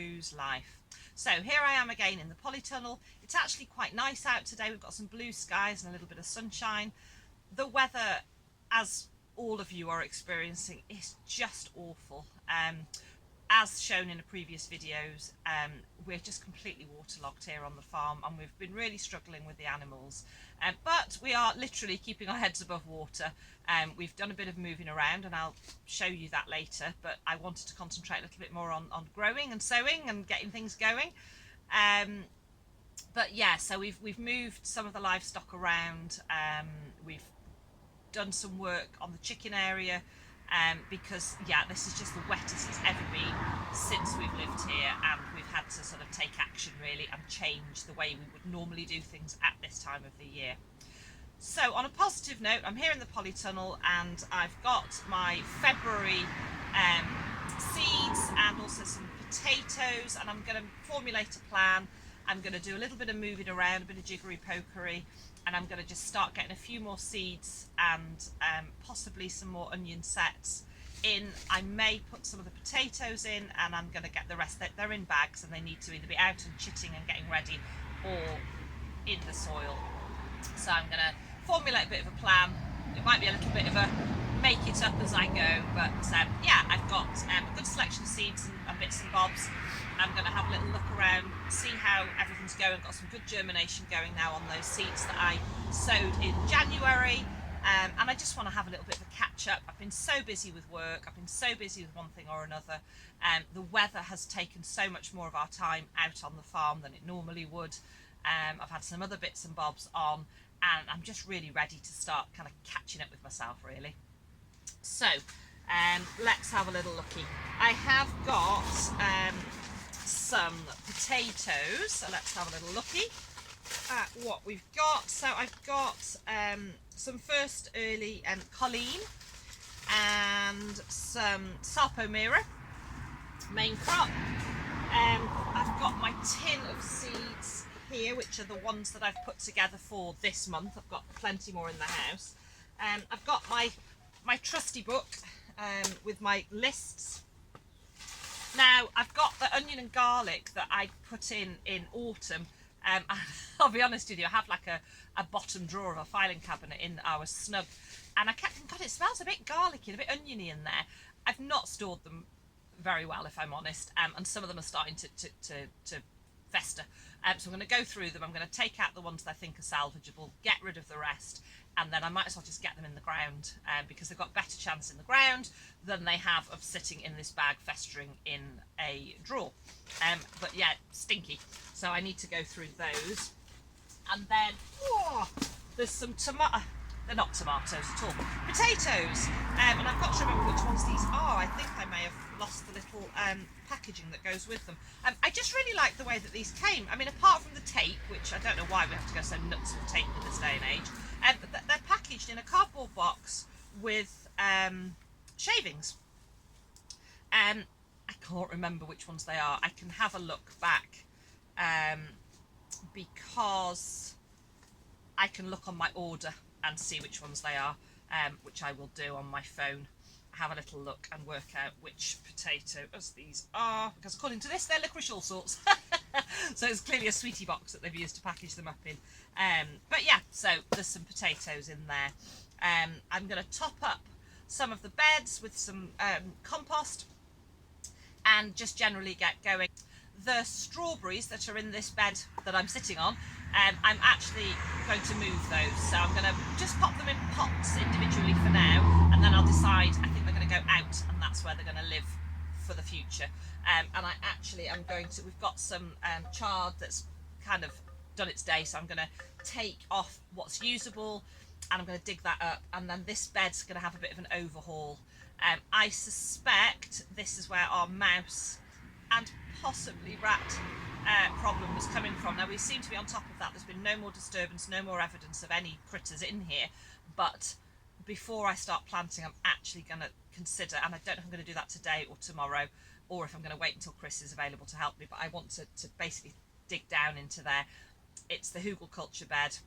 Cruise life. So here I am again in the polytunnel. It's actually quite nice out today. We've got some blue skies and a little bit of sunshine. The weather, as all of you are experiencing, is just awful. As shown in the previous videos, we're just completely waterlogged here on the farm, and we've been really struggling with the animals. But we are literally keeping our heads above water. We've done a bit of moving around, and I'll show you that later, but I wanted to concentrate a little bit more on growing and sowing and getting things going. But yeah, so we've moved some of the livestock around. We've done some work on the chicken area, because yeah, this is just the wettest it's ever been since we've lived here, and we've had to sort of take action really and change the way we would normally do things at this time of the year. So on a positive note, I'm here in the polytunnel, and I've got my February seeds and also some potatoes, and I'm going to formulate a plan. I'm going to do a little bit of moving around, a bit of jiggery pokery, and I'm going to just start getting a few more seeds and possibly some more onion sets in. I may put some of the potatoes in, and I'm going to get the rest. They're in bags, and they need to either be out and chitting and getting ready or in the soil. So I'm going to formulate a bit of a plan. It might be a little bit of a make it up as I go, but yeah, I've got a good selection of seeds and bits and bobs. I'm going to have a little look around, see how everything's going. Got some good germination going now on those seeds that I sowed in January, and I just want to have a little bit of a catch up. I've been so busy with work, I've been so busy with one thing or another. The weather has taken so much more of our time out on the farm than it normally would. I've had some other bits and bobs on, and I'm just really ready to start kind of catching up with myself really. So let's have a little looky. I have got some potatoes, so let's have a little looky at what we've got. So I've got some first early Colleen and some Sarpomira main crop. I've got my tin of seeds here, which are the ones that I've put together for this month. I've got plenty more in the house. I've got my trusty book with my lists. Now I've got the onion and garlic that I put in autumn. I'll be honest with you, I have like a bottom drawer of a filing cabinet in our snug, and I kept thinking, God, it smells a bit garlicky and a bit oniony in there. I've not stored them very well, if I'm honest, and some of them are starting to fester. So I'm going to go through them. I'm going to take out the ones that I think are salvageable, get rid of the rest, and then I might as well just get them in the ground, because they've got better chance in the ground than they have of sitting in this bag festering in a drawer. But yeah, stinky. So I need to go through those. And then, there's some tomato. They're not tomatoes at all. Potatoes. And I've got to remember which ones these are. I think I may have lost the little packaging that goes with them. I just really like the way that these came. I mean, apart from the tape, which I don't know why we have to go so nuts with tape in this day and age, but they're packaged in a cardboard box with shavings. I can't remember which ones they are. I can have a look back, because I can look on my order and see which ones they are, which I will do on my phone. Have a little look and work out which potatoes these are, because according to this they're licorice all sorts. So it's clearly a sweetie box that they've used to package them up in. But yeah, so there's some potatoes in there. I'm going to top up some of the beds with some compost and just generally get going. The strawberries that are in this bed that I'm sitting on, I'm actually going to move those, so I'm going to just pop them in pots individually for now, and then I'll decide. I think they're going to go out, and that's where they're going to live for the future. And I actually am going to, we've got some chard that's kind of done its day, so I'm going to take off what's usable, and I'm going to dig that up, and then this bed's going to have a bit of an overhaul. I suspect this is where our mouse and possibly rat problem was coming from. Now we seem to be on top of that. There's been no more disturbance, no more evidence of any critters in here, but before I start planting, I'm actually going to consider, and I don't know if I'm going to do that today or tomorrow, or if I'm going to wait until Chris is available to help me, but I want to basically dig down into there. It's the hugel culture bed.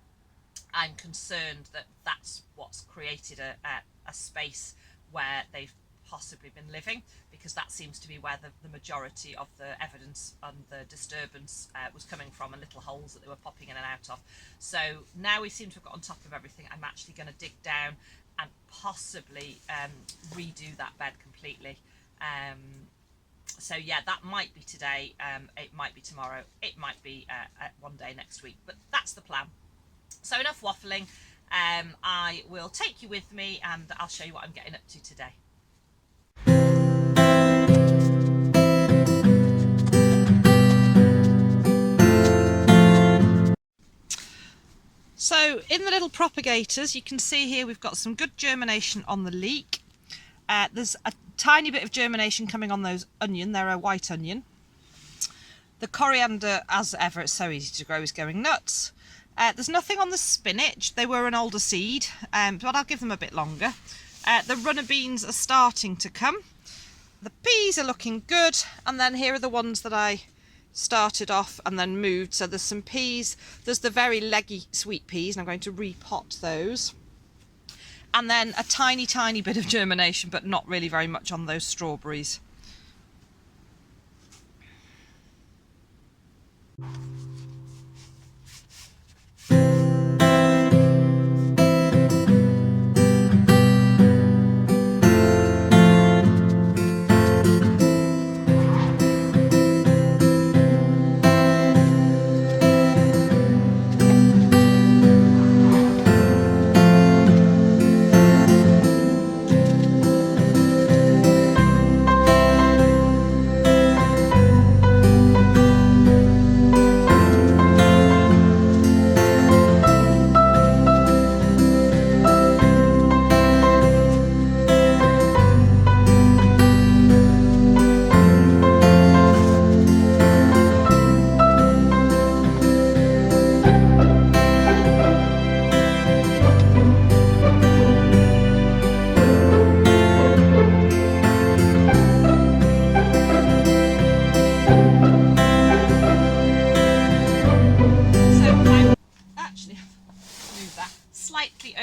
I'm concerned that that's what's created a space where they've possibly been living, because that seems to be where the majority of the evidence on the disturbance was coming from, and little holes that they were popping in and out of. So now we seem to have got on top of everything. I'm actually going to dig down and possibly redo that bed completely. So yeah, that might be today, it might be tomorrow, it might be one day next week, but that's the plan. So enough waffling. I will take you with me and I'll show you what I'm getting up to today. So in the little propagators, you can see here we've got some good germination on the leek. There's a tiny bit of germination coming on those onion. They're a white onion. The coriander, as ever, it's so easy to grow, is going nuts. There's nothing on the spinach. They were an older seed, but I'll give them a bit longer. The runner beans are starting to come. The peas are looking good, and then here are the ones that I started off and then moved. So there's some peas. There's the very leggy sweet peas, and I'm going to repot those. And then a tiny, tiny bit of germination, but not really very much on those strawberries.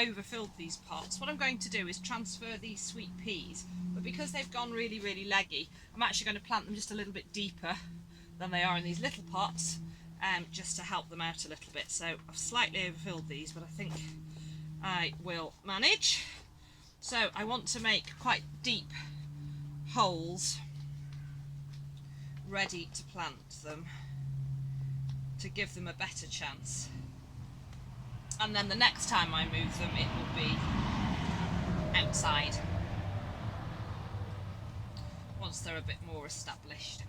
Overfilled these pots. What I'm going to do is transfer these sweet peas, but because they've gone really, really leggy, I'm actually going to plant them just a little bit deeper than they are in these little pots, just to help them out a little bit. So I've slightly overfilled these, but I think I will manage. So I want to make quite deep holes ready to plant them to give them a better chance. And then the next time I move them, it will be outside, once they're a bit more established.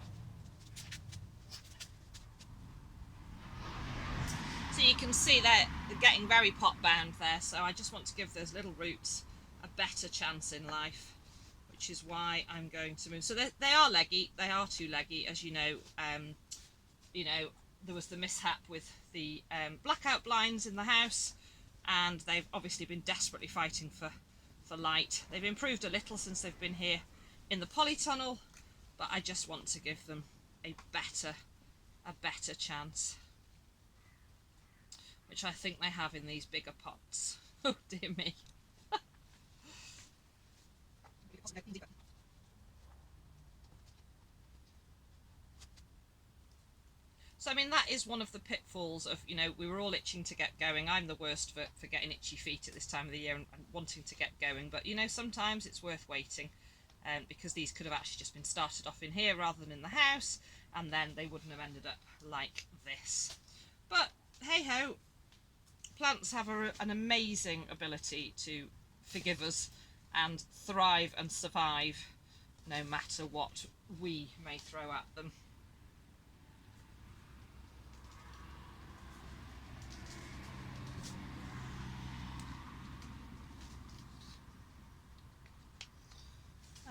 So you can see they're getting very pot bound there, so I just want to give those little roots a better chance in life, which is why I'm going to move. So they are leggy, they are too leggy, as you know. There was the mishap with the blackout blinds in the house, and they've obviously been desperately fighting for light. They've improved a little since they've been here in the polytunnel, but I just want to give them a better chance, which I think they have in these bigger pots. Oh dear me. So I mean, that is one of the pitfalls of, we were all itching to get going. I'm the worst for getting itchy feet at this time of the year and wanting to get going, but sometimes it's worth waiting, because these could have actually just been started off in here rather than in the house, and then they wouldn't have ended up like this. But hey ho, plants have an amazing ability to forgive us and thrive and survive no matter what we may throw at them.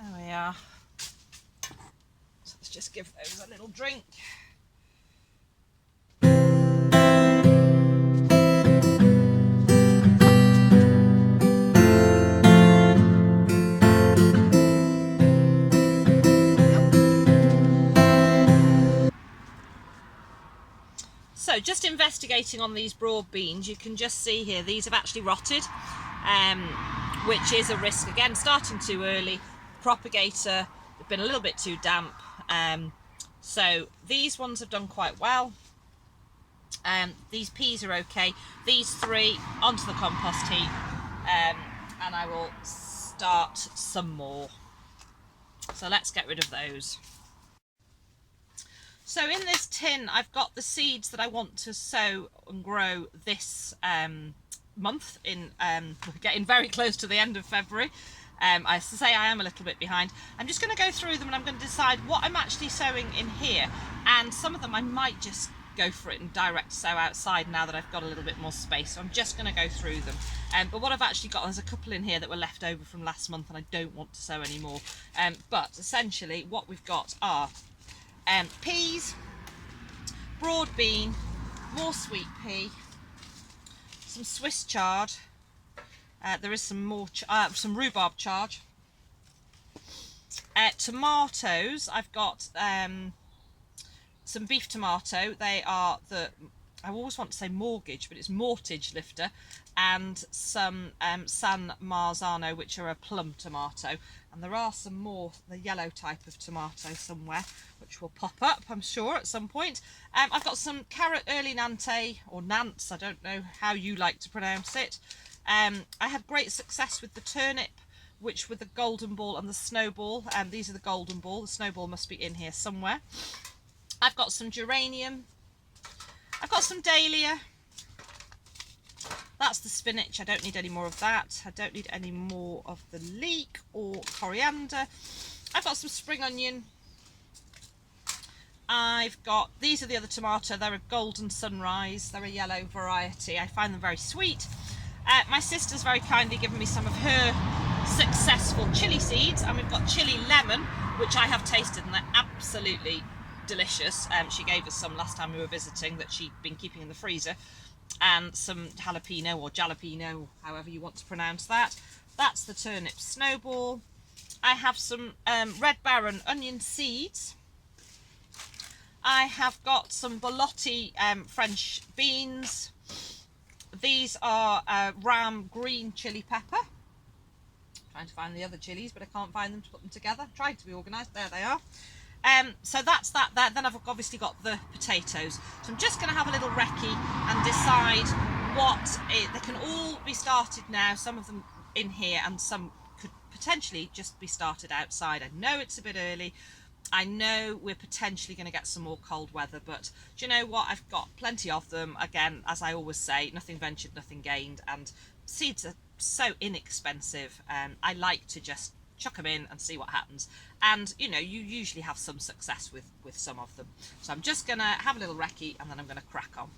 There we are. So let's just give those a little drink. So just investigating on these broad beans, you can just see here, these have actually rotted, which is a risk. Again, starting too early. propagator, they've been a little bit too damp. So these ones have done quite well. These peas are okay. These 3 onto the compost heap, and I will start some more. So let's get rid of those. So in this tin I've got the seeds that I want to sow and grow this month. We're getting very close to the end of February. I say I am a little bit behind. I'm just going to go through them and I'm going to decide what I'm actually sowing in here, and some of them I might just go for it and direct sow outside now that I've got a little bit more space. So I'm just going to go through them. But what I've actually got, there's a couple in here that were left over from last month and I don't want to sow anymore. But essentially what we've got are peas, broad bean, more sweet pea, some Swiss chard. There is some more, some rhubarb charge. Tomatoes, I've got some beef tomato. They are I always want to say mortgage, but it's mortgage lifter, and some San Marzano, which are a plum tomato. And there are some more, the yellow type of tomato somewhere, which will pop up, I'm sure, at some point. I've got some carrot early Nante, or Nance, I don't know how you like to pronounce it. I had great success with the turnip, which with the golden ball and the snowball. These are the golden ball, the snowball must be in here somewhere. I've got some geranium. I've got some dahlia. That's the spinach. I don't need any more of that. I don't need any more of the leek or coriander. I've got some spring onion. I've got, these are the other tomato. They're a golden sunrise. They're a yellow variety. I find them very sweet. My sister's very kindly given me some of her successful chili seeds, and we've got chili lemon, which I have tasted, and they're absolutely delicious. She gave us some last time we were visiting that she'd been keeping in the freezer, and some jalapeno or jalapeno, however you want to pronounce that. That's the turnip snowball. I have some Red Baron onion seeds. I have got some Bolotti French beans. These are ram green chili pepper. Trying to find the other chilies, but I can't find them to put them together. Trying to be organised. There they are. So that's that there. Then I've obviously got the potatoes. So I'm just going to have a little recce and decide they can all be started now. Some of them in here, and some could potentially just be started outside. I know it's a bit early. I know we're potentially going to get some more cold weather, but do you know what? I've got plenty of them. Again, as I always say, nothing ventured, nothing gained, and seeds are so inexpensive. I like to just chuck them in and see what happens. And, you know, you usually have some success with some of them. So I'm just going to have a little recce and then I'm going to crack on.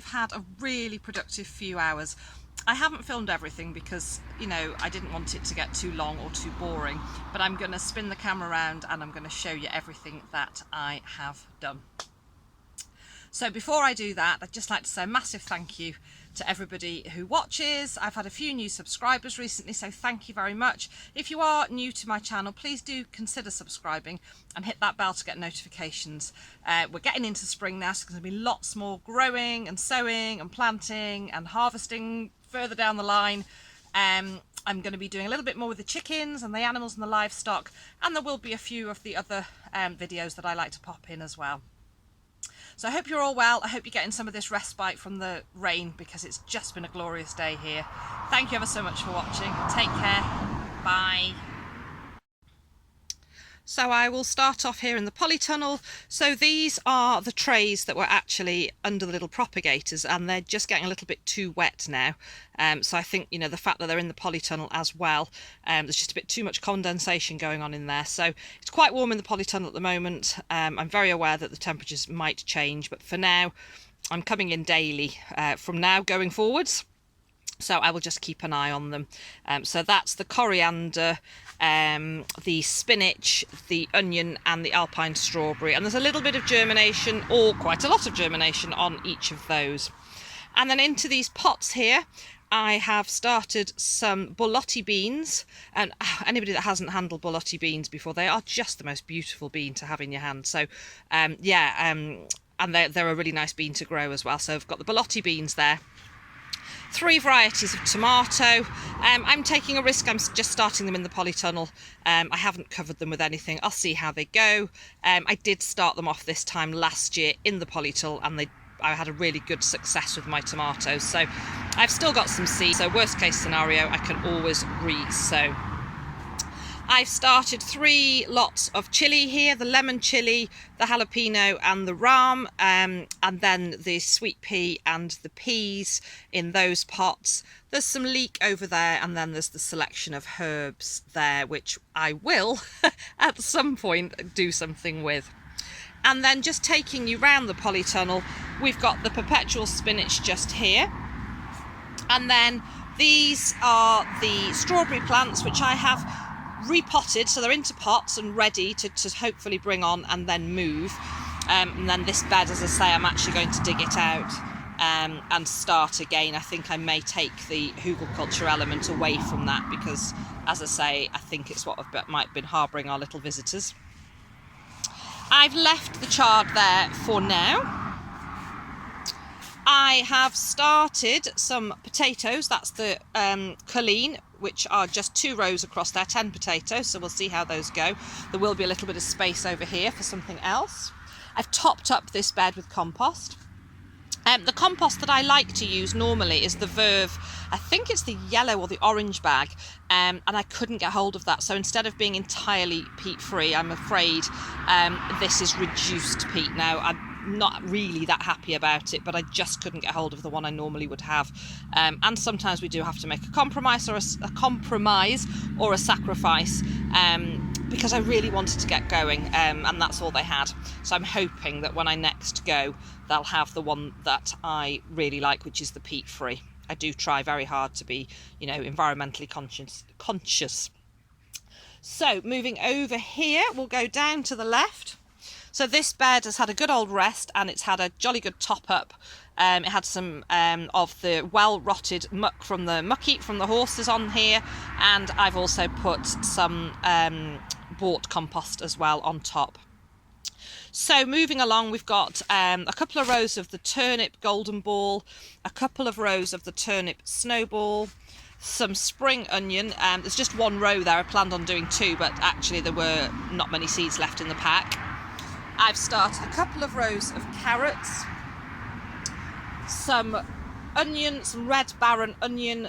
I've had a really productive few hours. I haven't filmed everything because, you know, I didn't want it to get too long or too boring, but I'm going to spin the camera around and I'm going to show you everything that I have done. So before I do that, I'd just like to say a massive thank you to everybody who watches. I've had a few new subscribers recently, so thank you very much. If you are new to my channel, please do consider subscribing and hit that bell to get notifications. We're getting into spring now, so there's going to be lots more growing and sowing and planting and harvesting further down the line. I'm going to be doing a little bit more with the chickens and the animals and the livestock, and there will be a few of the other videos that I like to pop in as well. So I hope you're all well. I hope you're getting some of this respite from the rain, because it's just been a glorious day here. Thank you ever so much for watching. Take care. Bye. So I will start off here in the polytunnel. So these are the trays that were actually under the little propagators, and they're just getting a little bit too wet now. So I think, you know, the fact that they're in the polytunnel as well, there's just a bit too much condensation going on in there. So it's quite warm in the polytunnel at the moment. I'm very aware that the temperatures might change, but for now I'm coming in daily from now going forwards. So I will just keep an eye on them. So that's the coriander, the spinach, the onion and the alpine strawberry. And there's a little bit of germination, or quite a lot of germination, on each of those. And then into these pots here, I have started some borlotti beans. And anybody that hasn't handled borlotti beans before, they are just the most beautiful bean to have in your hand. So and they're a really nice bean to grow as well. So I've got the borlotti beans there. 3 varieties of tomato. I'm taking a risk. I'm just starting them in the polytunnel. I haven't covered them with anything. I'll see how they go. I did start them off this time last year in the polytunnel, and I had a really good success with my tomatoes. So I've still got some seeds. So worst case scenario, I can always re-sow. I've started 3 lots of chilli here, the lemon chilli, the jalapeno and the ram, and then the sweet pea and the peas in those pots. There's some leek over there, and then there's the selection of herbs there, which I will at some point do something with. And then just taking you round the polytunnel, we've got the perpetual spinach just here. And then these are the strawberry plants, which I have repotted, so they're into pots and ready to hopefully bring on and then move. And then this bed, as I say, I'm actually going to dig it out and start again. I think I may take the hugelkultur element away from that, because, as I say, I think it's what might have been harbouring our little visitors. I've left the chard there for now. I have started some potatoes. That's the colleen, which are just 2 rows across there, 10 potatoes, so we'll see how those go. There will be a little bit of space over here for something else. I've topped up this bed with compost. The compost that I like to use normally is the Verve, I think it's the yellow or the orange bag, and I couldn't get hold of that. So instead of being entirely peat-free, I'm afraid this is reduced peat now. I'm not really that happy about it, but I just couldn't get hold of the one I normally would have. And sometimes we do have to make a compromise or a sacrifice, because I really wanted to get going, and that's all they had. So I'm hoping that when I next go, they'll have the one that I really like, which is the peat-free. I do try very hard to be, you know, environmentally conscious. So moving over here, we'll go down to the left. So this bed has had a good old rest, and it's had a jolly good top up. It had some of the well-rotted muck from the muck heap from the horses on here, and I've also put some bought compost as well on top. So moving along, we've got a couple of rows of the turnip golden ball, a couple of rows of the turnip snowball, some spring onion. There's just 1 row there. I planned on doing 2, but actually there were not many seeds left in the pack. I've started a couple of rows of carrots, some onion, some red Baron onion,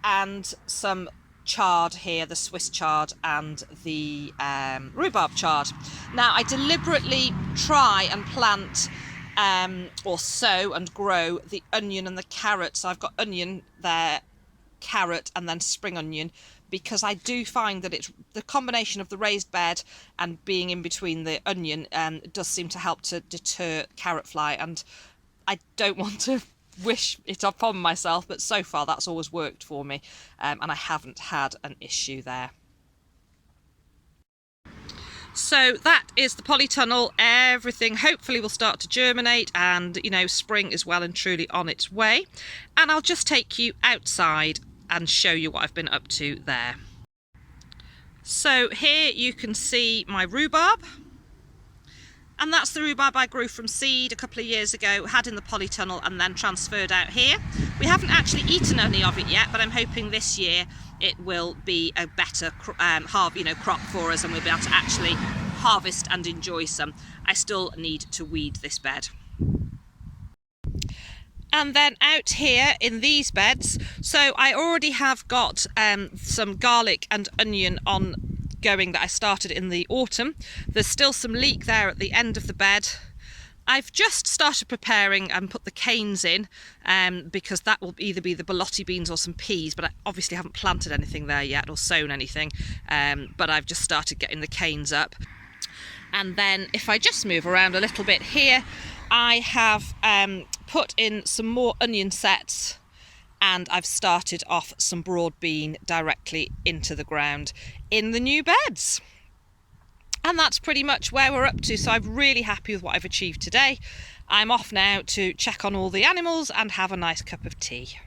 and some chard here, the Swiss chard and the rhubarb chard. Now I deliberately try and plant or sow and grow the onion and the carrot. So I've got onion there, carrot, and then spring onion, because I do find that it's the combination of the raised bed and being in between the onion does seem to help to deter carrot fly, and I don't want to wish it upon myself, but so far that's always worked for me, and I haven't had an issue there. So that is the polytunnel. Everything hopefully will start to germinate, and you know, spring is well and truly on its way. And I'll just take you outside and show you what I've been up to there. So here you can see my rhubarb, and that's the rhubarb I grew from seed a couple of years ago, had in the polytunnel and then transferred out here. We haven't actually eaten any of it yet, but I'm hoping this year it will be a better crop for us, and we'll be able to actually harvest and enjoy some. I still need to weed this bed. And then out here in these beds, so I already have got some garlic and onion on going that I started in the autumn. There's still some leek there at the end of the bed. I've just started preparing and put the canes in, because that will either be the borlotti beans or some peas, but I obviously haven't planted anything there yet or sown anything, but I've just started getting the canes up. And then if I just move around a little bit here, I have put in some more onion sets, and I've started off some broad bean directly into the ground in the new beds. And that's pretty much where we're up to, so I'm really happy with what I've achieved today. I'm off now to check on all the animals and have a nice cup of tea.